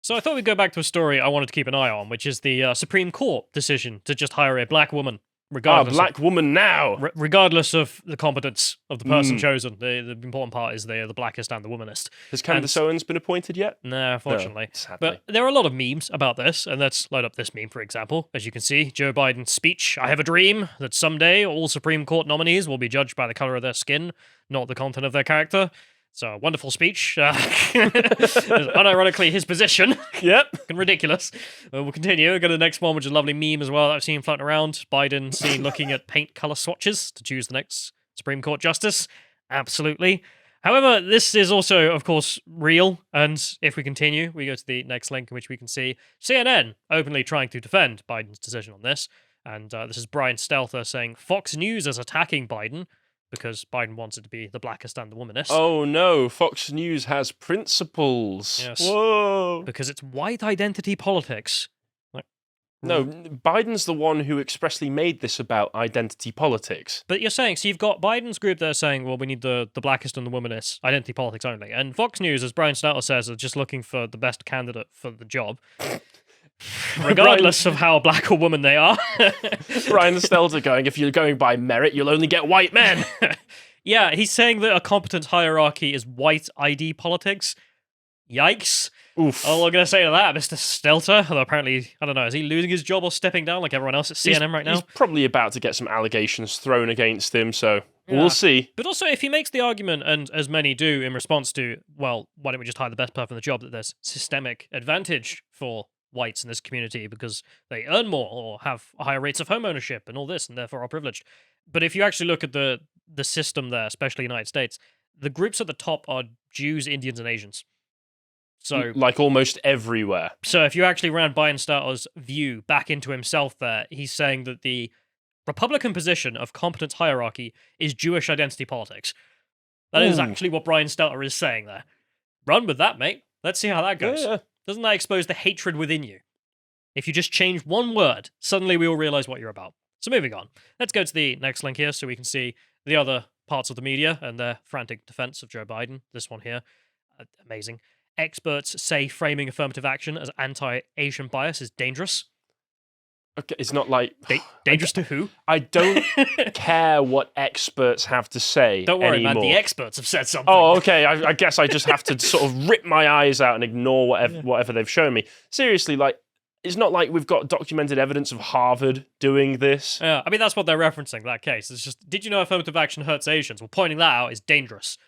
So I thought we'd go back to a story I wanted to keep an eye on, which is the Supreme Court decision to just hire a black woman, regardless black woman now. regardless of the competence of the person chosen. The important part is the blackest and the womanist. Has Candace Owens been appointed yet? No, unfortunately. Sadly. But there are a lot of memes about this, and let's load up this meme, for example. As you can see, Joe Biden's speech, "I have a dream that someday all Supreme Court nominees will be judged by the color of their skin, not the content of their character." So, wonderful speech. Unironically, his position. Yep. Ridiculous. We'll continue. We'll go to the next one, which is a lovely meme as well that I've seen floating around. Biden seen looking at paint color swatches to choose the next Supreme Court justice. Absolutely. However, this is also, of course, real. And if we continue, we go to the next link in which we can see CNN openly trying to defend Biden's decision on this. And this is Brian Stelter saying Fox News is attacking Biden because Biden wants it to be the blackest and the womanist. Oh no, Fox News has principles. Yes. Whoa. Because it's white identity politics. No, Biden's the one who expressly made this about identity politics. But you're saying, so you've got Biden's group there saying, well, we need the blackest and the womanist, identity politics only. And Fox News, as Brian Stelter says, are just looking for the best candidate for the job. Regardless of how black or woman they are. Brian Stelter going, if you're going by merit, you'll only get white men. Yeah, he's saying that a competence hierarchy is white ID politics. Yikes. Oof. All I'm going to say to that, Mr. Stelter, although apparently, I don't know, is he losing his job or stepping down like everyone else at CNN right now? He's probably about to get some allegations thrown against him, so we'll see. But also, if he makes the argument, and as many do in response to, well, why don't we just hire the best person for the job, that there's systemic advantage for whites in this community because they earn more or have higher rates of home ownership and all this, and therefore are privileged. But if you actually look at the system there, especially the United States, the groups at the top are Jews, Indians, and Asians. So, like almost everywhere. So if you actually ran Brian Stelter's view back into himself there, he's saying that the Republican position of competence hierarchy is Jewish identity politics. That is actually what Brian Stelter is saying there. Run with that, mate. Let's see how that goes. Yeah. Doesn't that expose the hatred within you? If you just change one word, suddenly we all realize what you're about. So moving on. Let's go to the next link here so we can see the other parts of the media and their frantic defense of Joe Biden. This one here. Amazing. Experts say framing affirmative action as anti-Asian bias is dangerous. Okay, it's not like... dangerous to who? I don't care what experts have to say Don't worry, anymore. man. The experts have said something. Oh, okay. I guess I just have to sort of rip my eyes out and ignore whatever they've shown me. Seriously, like, it's not like we've got documented evidence of Harvard doing this. Yeah, I mean, that's what they're referencing, that case. It's just, did you know affirmative action hurts Asians? Well, pointing that out is dangerous.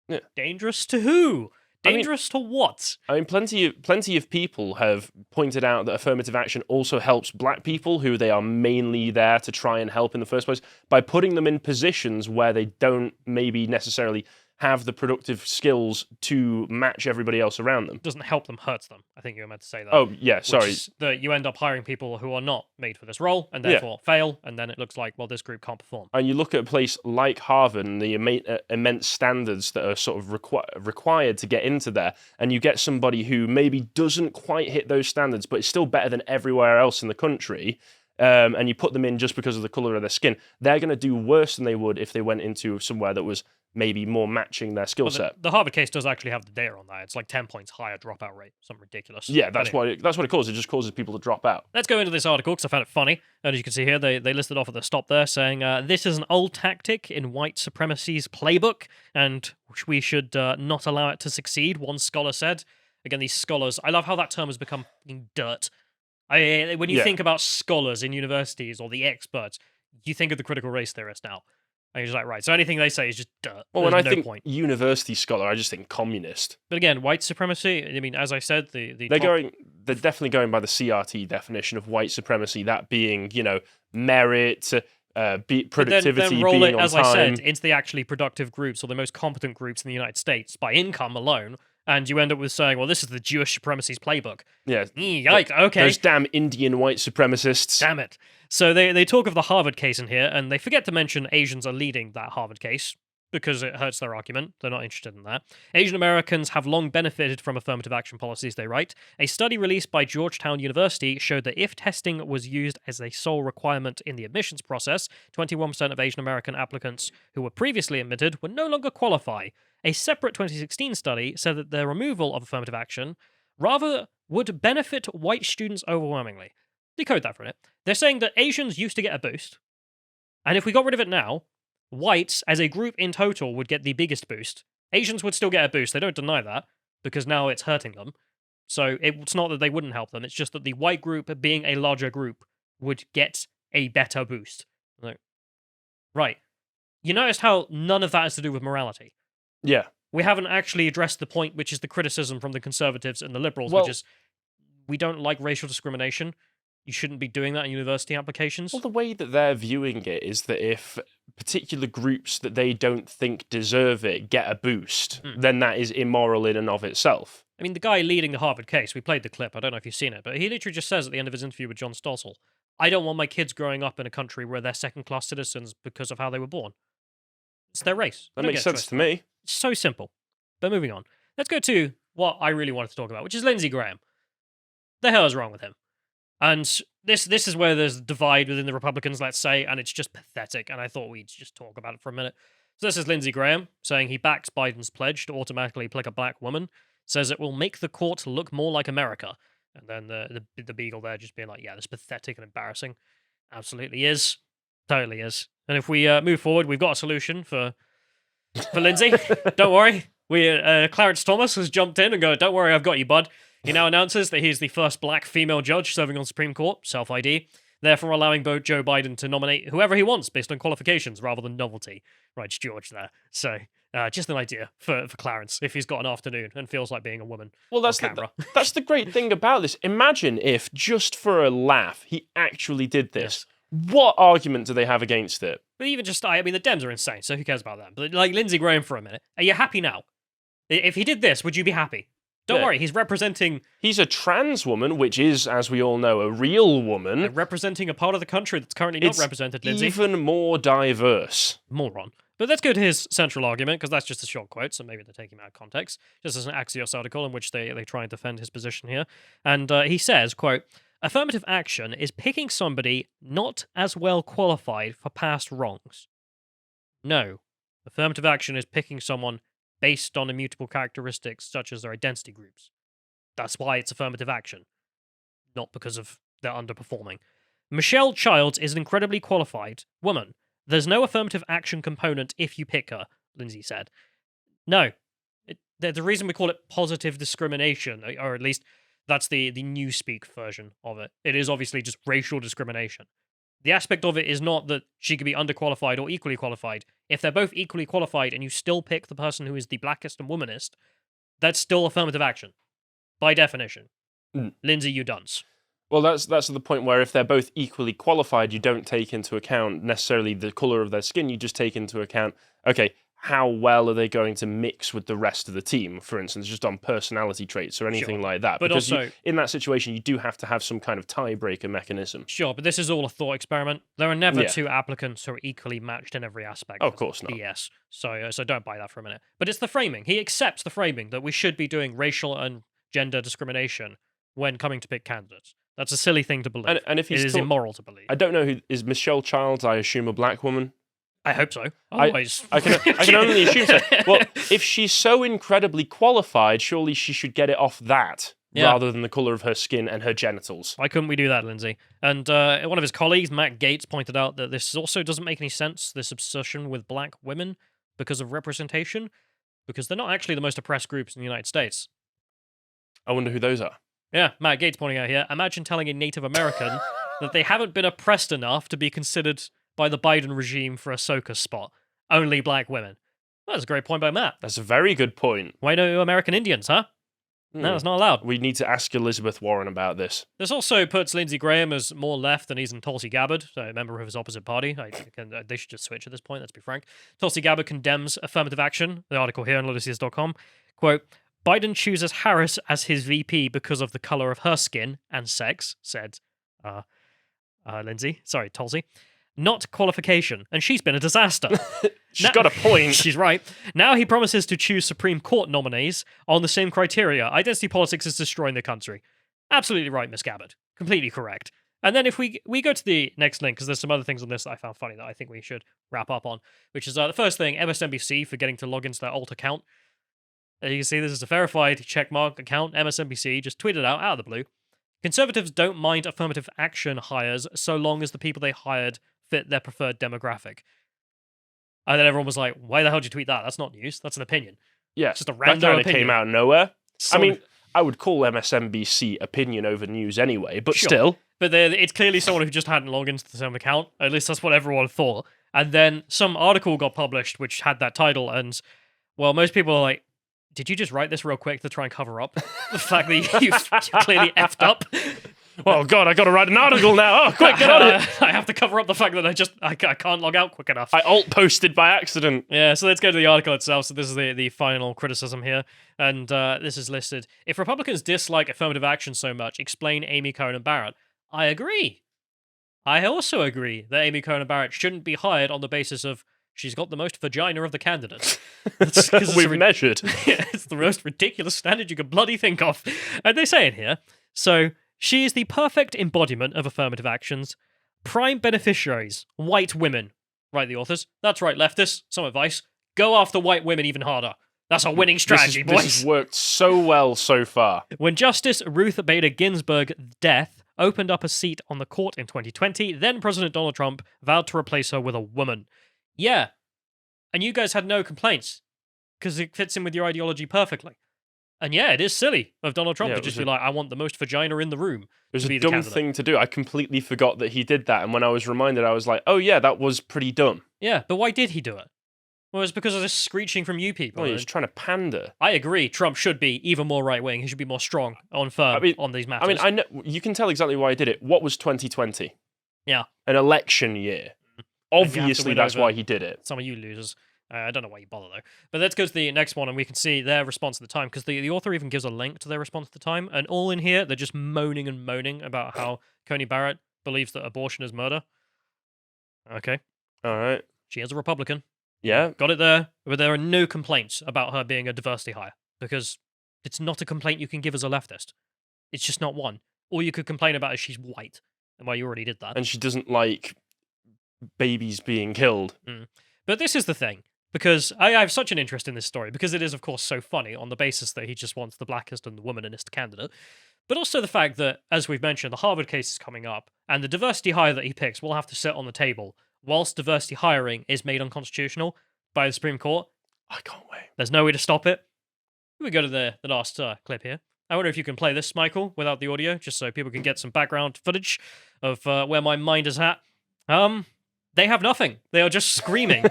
Yeah. Dangerous to who? Dangerous to what? I mean, plenty of people have pointed out that affirmative action also helps black people, who they are mainly there to try and help in the first place, by putting them in positions where they don't maybe necessarily have the productive skills to match everybody else around them. Doesn't help them, hurts them. I think you were meant to say that. Oh, yeah, sorry. That you end up hiring people who are not made for this role and therefore fail, and then it looks like, well, this group can't perform. And you look at a place like Harvard and the immense standards that are sort of required to get into there, and you get somebody who maybe doesn't quite hit those standards, but is still better than everywhere else in the country, and you put them in just because of the colour of their skin, they're going to do worse than they would if they went into somewhere that was maybe more matching their skill set. The Harvard case does actually have the data on that. It's like 10 points higher dropout rate. Something ridiculous. Yeah, that's what it causes. It just causes people to drop out. Let's go into this article because I found it funny. And as you can see here, they listed off at the stop there saying, this is an old tactic in white supremacy's playbook and we should not allow it to succeed, one scholar said. Again, these scholars, I love how that term has become dirt. When you think about scholars in universities or the experts, you think of the critical race theorists now. And you're just like, right, so anything they say is just dirt. Well, when I think point. University scholar, I just think communist. But again, white supremacy, I mean, as I said, they're definitely going by the CRT definition of white supremacy, that being, merit, productivity, then roll being it, on as time. I said, into the actually productive groups or the most competent groups in the United States by income alone, and you end up with saying, well, this is the Jewish supremacy's playbook. Yeah. Yikes, okay. Those damn Indian white supremacists. Damn it. So they talk of the Harvard case in here, and they forget to mention Asians are leading that Harvard case, because it hurts their argument. They're not interested in that. Asian Americans have long benefited from affirmative action policies, they write. A study released by Georgetown University showed that if testing was used as a sole requirement in the admissions process, 21% of Asian American applicants who were previously admitted would no longer qualify. A separate 2016 study said that the removal of affirmative action rather would benefit white students overwhelmingly. Decode that for a minute. They're saying that Asians used to get a boost, and if we got rid of it now, whites as a group in total would get the biggest boost. Asians would still get a boost. They don't deny that, because now it's hurting them. So it's not that they wouldn't help them, it's just that the white group, being a larger group, would get a better boost. Like, right. You noticed how none of that has to do with morality? Yeah. We haven't actually addressed the point, which is the criticism from the conservatives and the liberals, Well- which is we don't like racial discrimination. You shouldn't be doing that in university applications. Well, the way that they're viewing it is that if particular groups that they don't think deserve it get a boost, then that is immoral in and of itself. I mean, the guy leading the Harvard case, we played the clip, I don't know if you've seen it, but he literally just says at the end of his interview with John Stossel, I don't want my kids growing up in a country where they're second-class citizens because of how they were born. It's their race. That Don't makes get sense twisted. to me. It's so simple. But moving on. Let's go to what I really wanted to talk about, which is Lindsey Graham. The hell is wrong with him? And this is where there's a divide within the Republicans, let's say, and it's just pathetic, and I thought we'd just talk about it for a minute. So this is Lindsey Graham saying he backs Biden's pledge to automatically pick a black woman, says it will make the court look more like America. And then the beagle there just being like, yeah, this is pathetic and embarrassing. Absolutely is. Totally is. And if we move forward, we've got a solution for Lindsay. Don't worry. Clarence Thomas has jumped in and go, don't worry, I've got you, bud. He now announces that he's the first black female judge serving on Supreme Court, self-ID, therefore allowing Joe Biden to nominate whoever he wants based on qualifications rather than novelty. Right, George there. So, just an idea for Clarence if he's got an afternoon and feels like being a woman. Well, that's on camera. that's the great thing about this. Imagine if, just for a laugh, he actually did this. What argument do they have against it? But even just, I mean, the Dems are insane, so who cares about them? But like Lindsey Graham for a minute, are you happy now? If he did this, would you be happy? Don't worry, he's representing... He's a trans woman, which is, as we all know, a real woman. Representing a part of the country that's currently not represented, Lindsay. Even more diverse. Moron. But let's go to his central argument, because that's just a short quote, so maybe they're taking him out of context. Just as an Axios article in which they try and defend his position here. And he says, quote, affirmative action is picking somebody not as well qualified for past wrongs. No. Affirmative action is picking someone based on immutable characteristics such as their identity groups. That's why it's affirmative action. Not because of they're underperforming. Michelle Childs is an incredibly qualified woman. There's no affirmative action component if you pick her, Lindsay said. No. The reason we call it positive discrimination, or at least that's the Newspeak version of it. It is obviously just racial discrimination. The aspect of it is not that she could be underqualified or equally qualified. If they're both equally qualified and you still pick the person who is the blackest and womanist, that's still affirmative action. By definition. Lindsay, you dunce. Well, that's the point where if they're both equally qualified, you don't take into account necessarily the colour of their skin, you just take into account, okay, how well are they going to mix with the rest of the team, for instance, just on personality traits or anything like that. But because also, in that situation, you do have to have some kind of tiebreaker mechanism. Sure, but this is all a thought experiment. There are never two applicants who are equally matched in every aspect. Oh, of course not. BS. So don't buy that for a minute. But it's the framing. He accepts the framing that we should be doing racial and gender discrimination when coming to pick candidates. That's a silly thing to believe. And if it is immoral to believe. I don't know who is Michelle Childs. I assume a black woman. I hope so. Otherwise, I can only assume so. Well, if she's so incredibly qualified, surely she should get it off that rather than the colour of her skin and her genitals. Why couldn't we do that, Lindsay? And one of his colleagues, Matt Gaetz, pointed out that this also doesn't make any sense, this obsession with black women because of representation, because they're not actually the most oppressed groups in the United States. I wonder who those are. Yeah, Matt Gaetz pointing out here, imagine telling a Native American that they haven't been oppressed enough to be considered by the Biden regime for a Ahsoka spot. Only black women. Well, that's a great point by Matt. That's a very good point. Why no American Indians, huh? No, it's not allowed. We need to ask Elizabeth Warren about this. This also puts Lindsey Graham as more left than he's in Tulsi Gabbard, a member of his opposite party. They should just switch at this point, let's be frank. Tulsi Gabbard condemns affirmative action. The article here on lotuseaters.com. Quote, Biden chooses Harris as his VP because of the color of her skin and sex, said Tulsi. Not qualification, and she's been a disaster. She's got a point. She's right. Now he promises to choose Supreme Court nominees on the same criteria. Identity politics is destroying the country. Absolutely right, Miss Gabbard. Completely correct. And then if we go to the next link, because there's some other things on this that I found funny that I think we should wrap up on, which is the first thing, MSNBC forgetting to log into their alt account. You can see this is a verified checkmark account. MSNBC just tweeted out of the blue. Conservatives don't mind affirmative action hires so long as the people they hired fit their preferred demographic. And then everyone was like, why the hell did you tweet that? That's not news. That's an opinion. Yeah, It's just a that random kind of opinion. came out of nowhere. So- I mean, I would call MSNBC opinion over news anyway, but Sure. still. But it's clearly someone who just hadn't logged into the same account. At least that's what everyone thought. And then some article got published which had that title, and, well, most people are like, did you just write this real quick to try and cover up the fact that you clearly effed up? Oh, God, I got to write an article now. Oh, quick, get on it. I have to cover up the fact that I can't log out quick enough. I alt-posted by accident. Yeah, so let's go to the article itself. So this is the final criticism here. And this is listed. If Republicans dislike affirmative action so much, explain Amy Coney Barrett. I agree. I also agree that Amy Coney Barrett shouldn't be hired on the basis of she's got the most vagina of the candidates. We've measured. Yeah, it's the most ridiculous standard you could bloody think of. And they say in here, so she is the perfect embodiment of affirmative actions. Prime beneficiaries, white women. Right, the authors. That's right, leftists. Some advice. Go after white women even harder. That's a winning strategy, boys. This has worked so well so far. When Justice Ruth Bader Ginsburg's death opened up a seat on the court in 2020, then President Donald Trump vowed to replace her with a woman. Yeah. And you guys had no complaints because it fits in with your ideology perfectly. And yeah, it is silly of Donald Trump to just be like, I want the most vagina in the room. It was a dumb thing to do. I completely forgot that he did that. And when I was reminded, I was like, oh yeah, that was pretty dumb. Yeah, but why did he do it? Well, it's because of this screeching from you people. Well, he was trying to pander. I agree. Trump should be even more right-wing. He should be more strong on firm on these matters. I know you can tell exactly why he did it. What was 2020? Yeah. An election year. Obviously, that's why he did it. Some of you losers. I don't know why you bother, though. But let's go to the next one, and we can see their response at the time, because the author even gives a link to their response at the time, and all in here, they're just moaning and moaning about how Coney Barrett believes that abortion is murder. Okay. All right. She is a Republican. Yeah. Got it there. But there are no complaints about her being a diversity hire, because it's not a complaint you can give as a leftist. It's just not one. All you could complain about is she's white, and well, you already did that. And she doesn't like babies being killed. But this is the thing. Because I have such an interest in this story, because it is, of course, so funny on the basis that he just wants the blackest and the womanist candidate, but also the fact that, as we've mentioned, the Harvard case is coming up, and the diversity hire that he picks will have to sit on the table, whilst diversity hiring is made unconstitutional by the Supreme Court. I can't wait. There's no way to stop it. We go to the last clip here. I wonder if you can play this, Michael, without the audio, just so people can get some background footage of where my mind is at. They have nothing. They are just screaming.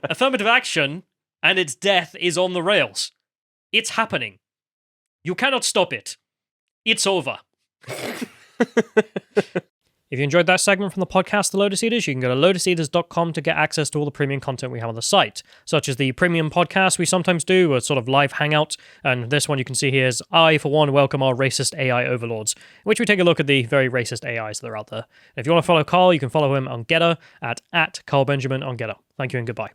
Affirmative action and its death is on the rails. It's happening. You cannot stop it. It's over. If you enjoyed that segment from the podcast, The Lotus Eaters, you can go to lotuseaters.com to get access to all the premium content we have on the site, such as the premium podcast we sometimes do, a sort of live hangout, and this one you can see here is I, for one, welcome our racist AI overlords, in which we take a look at the very racist AIs that are out there. And if you want to follow Carl, you can follow him on Getter at Carl Benjamin on Getter. Thank you and goodbye.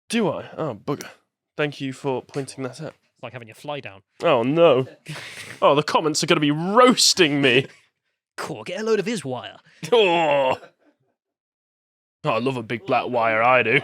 Do I? Oh, bugger. Thank you for pointing that out. It's like having your fly down. Oh, no. Oh, the comments are going to be roasting me. Cool, get a load of his wire. Oh, I love a big black wire, I do.